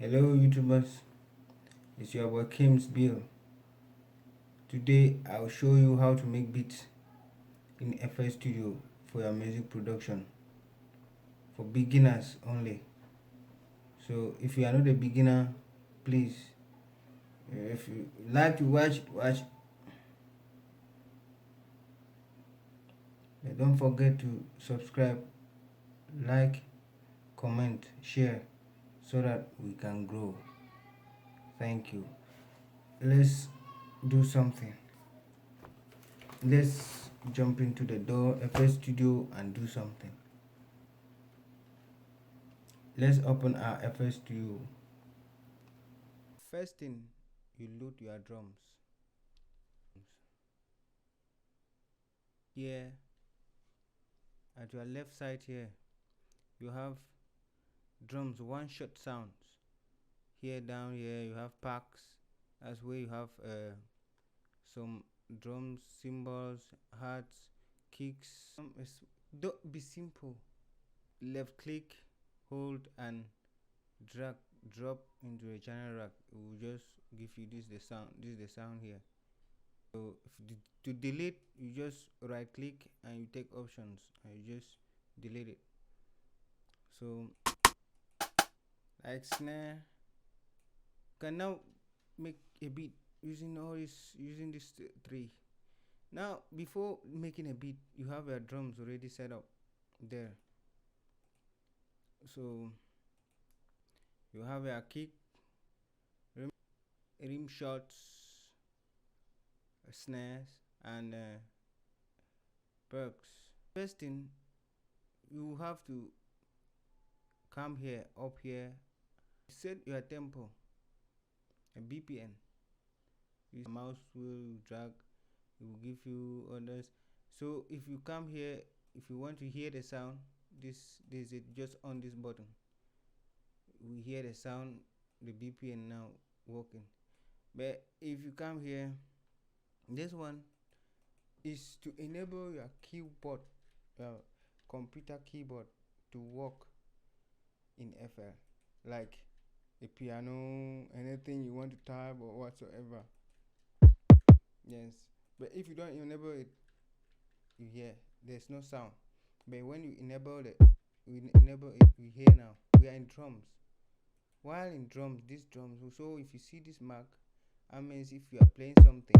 Hello YouTubers, it's your boy Kim's Bill. Today I'll show you how to make beats in FL Studio for your music production for beginners only. So if you are not a beginner, please, if you like to watch. Don't forget to subscribe, like, comment, share so that we can grow. Thank you. Let's do something. Let's jump into the door FL Studio and do something. Let's open our FL Studio. First thing, you load your drums. Here, at your left side here, you have drums, one shot sounds. Here down here, you have packs. That's where you have some drums, cymbals, hats, kicks. Don't be simple. Left click, hold and drop into a channel rack. It will just give you the sound. This is the sound here. So to delete, you just right click and you take options and you just delete it. So like snare, you can now make a beat using this three. Now before making a beat, you have your drums already set up there. So you have your kick, rim shots, snares and perks. First thing, you have to come here, up here, set your tempo, a BPM. Use mouse wheel, drag, it will give you others. So if you come here, if you want to hear the sound, this is it, just on this button. We hear the sound, the BPM now working. But if you come here, this one is to enable your keyboard, computer keyboard to work in FL, like a piano, anything you want to type or whatsoever. Yes, but if you don't enable it, you hear there's no sound. But when you enable it, we hear now. We are in drums. While in drums, these drums. So if you see this mark, that means if you are playing something,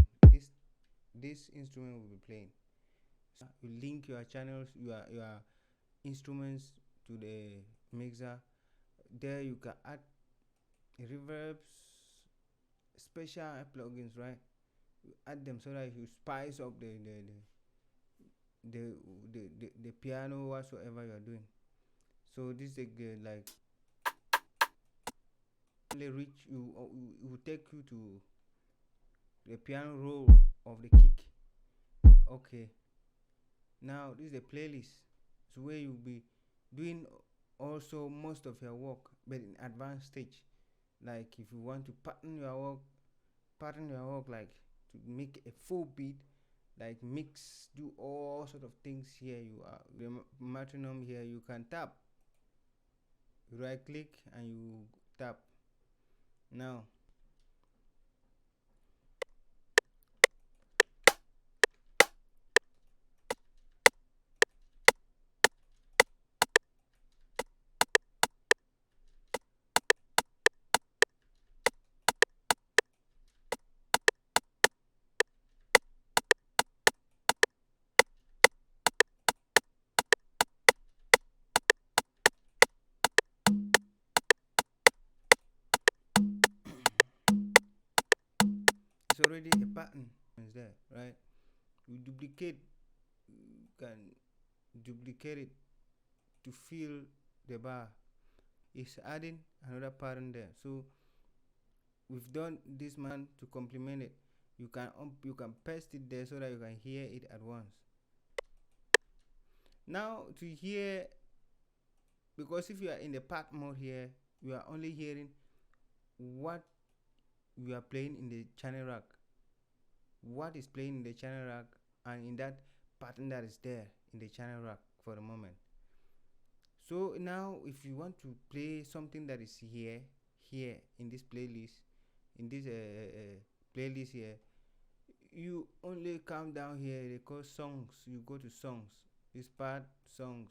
this instrument will be playing. So you link your channels, your instruments to the mixer. There you can add reverbs, special plugins, right? You add them so that you spice up the piano whatsoever you are doing. So this is like reach you, it will take you to the piano roll of the kick. Okay, now this is a playlist. It's where you'll be doing also most of your work, but in advanced stage. Like if you want to pattern your work, like to make a full beat, like mix, do all sort of things. Here you are the metronome. Here you can tap, right click and you tap. Now it's already a pattern is there, right? You can duplicate it to fill the bar. It's adding another pattern there. So we've done this man to complement it. You can paste it there so that you can hear it at once. Now to hear, because if you are in the part mode here, you are only hearing what you are playing in the channel rack, what is playing in the channel rack, and in that pattern that is there in the channel rack for the moment. So now if you want to play something that is here in this playlist, in this playlist here, you only come down here, they call songs, you go to songs, this part songs,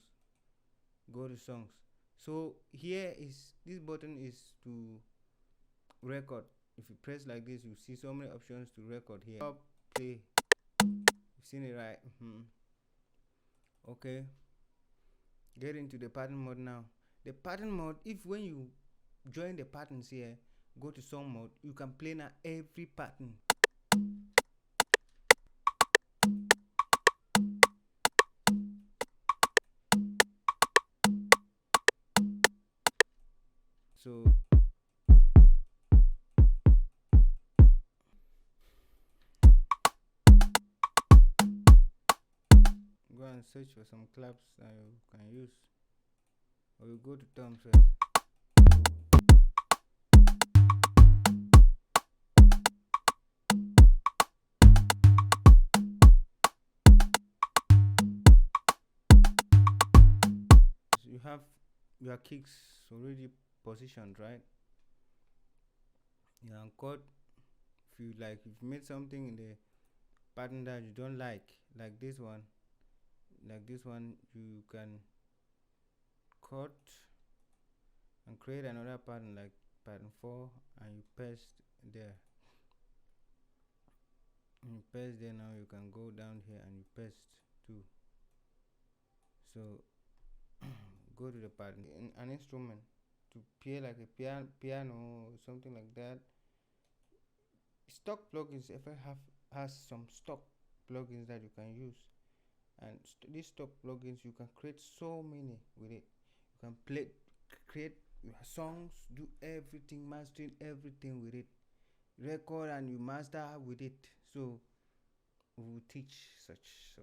go to songs. So here is this button is to record. If you press like this, you see so many options to record here. Stop, play, you've seen it, right? Okay, get into the pattern mode now. The pattern mode, if when you join the patterns here, go to song mode, you can play now every pattern. So go and search for some claps that you can use, or you go to terms first. So you have your kicks already positioned, right? You can cut if you like. If you made something in the pattern that you don't like this one, you can cut and create another pattern like pattern 4, and you paste there. And you paste there. Now you can go down here and you paste too. So go to the pattern in an instrument to play like a piano or something like that. Stock plugins ever has some stock plugins that you can use, and these stock plugins you can create so many with it. You can create your songs, do everything, mastering everything with it, record and you master with it. So we will teach such. So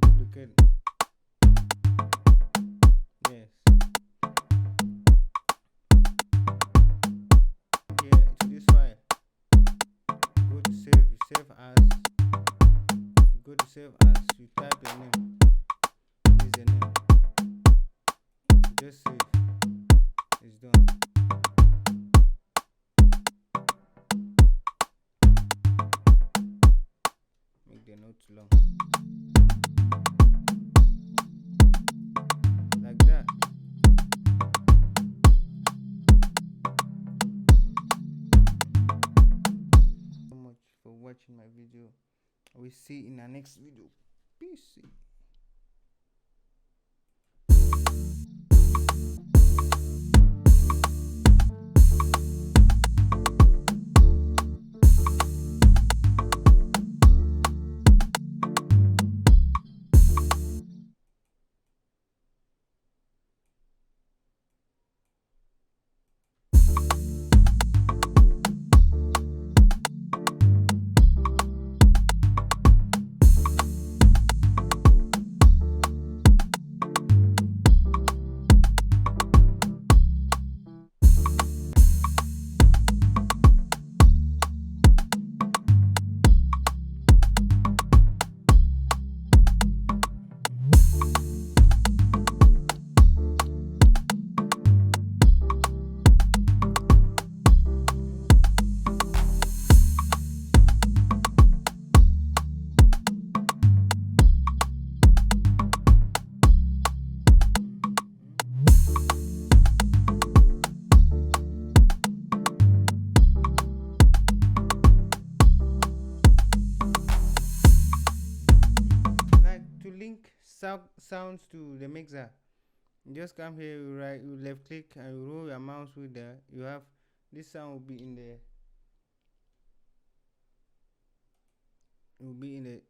duplicate. Yes. Here to this file, go to save. You save as. If you go to save as, you type your name. This is the name. You just save. It's done. Make the notes long. Like that. So much for watching my video. We see in our next video. Peace. sounds to the mixer. You just come here, you left click and you roll your mouse with there. You have this sound will be in the will be in the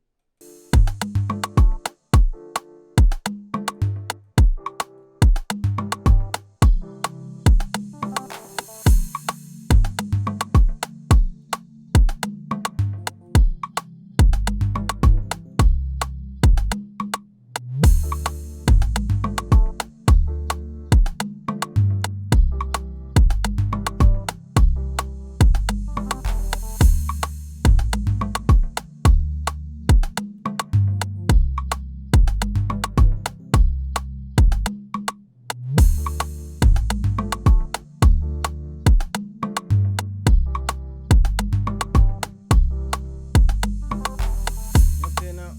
okay. Now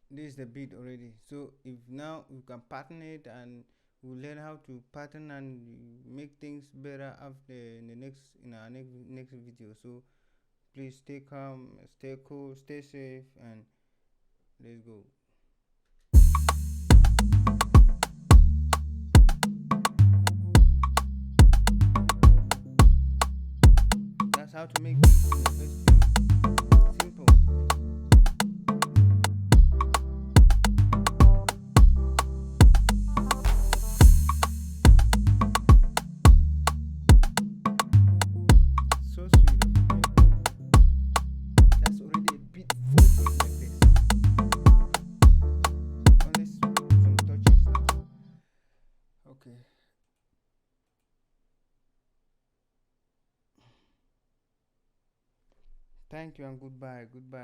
this is the beat already. So if now you can pattern it, and we'll learn how to pattern and make things better after in our next video. So please stay calm, stay cool, stay safe, and let's go. That's how to make beats in the first place. Simple. So sweet of you. That's already a beat, full beat like this. Only some touches now. Okay. Thank you and goodbye. Goodbye.